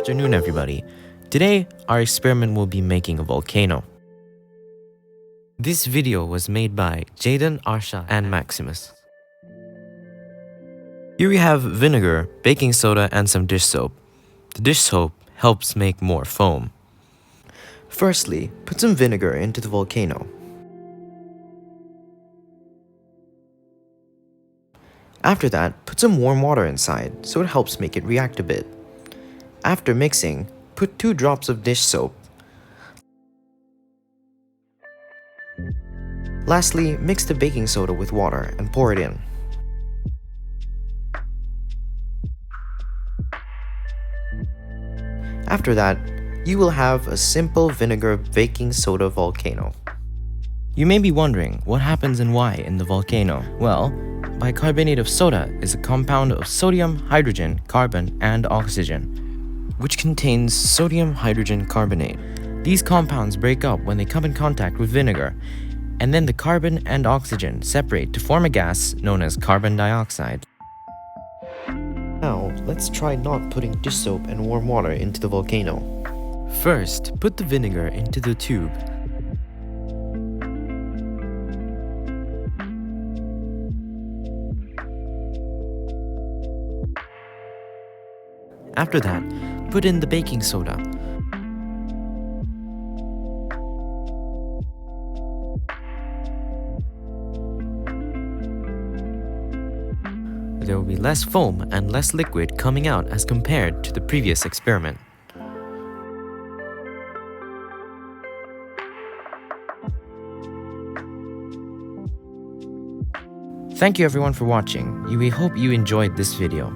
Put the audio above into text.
afternoon, everybody. Today, our experiment will be making a volcano. This video was made by Jayden, Arsyad, and Maximus. Here we have vinegar, baking soda, and some dish soap. The dish soap helps make more foam. Firstly, put some vinegar into the volcano. After that, put some warm water inside so it helps make it react a bit. After mixing, put 2 drops of dish soap. Lastly, mix the baking soda with water and pour it in. After that, you will have a simple vinegar baking soda volcano. You may be wondering what happens and why in the volcano. Well, bicarbonate of soda is a compound of sodium, hydrogen, carbon, and oxygen, which contains sodium hydrogen carbonate. These compounds break up when they come in contact with vinegar, and then the carbon and oxygen separate to form a gas known as carbon dioxide. Now, let's try not putting dish soap and warm water into the volcano. First, put the vinegar into the tube. After that, put in the baking soda. There will be less foam and less liquid coming out as compared to the previous experiment. Thank you everyone for watching. We hope you enjoyed this video.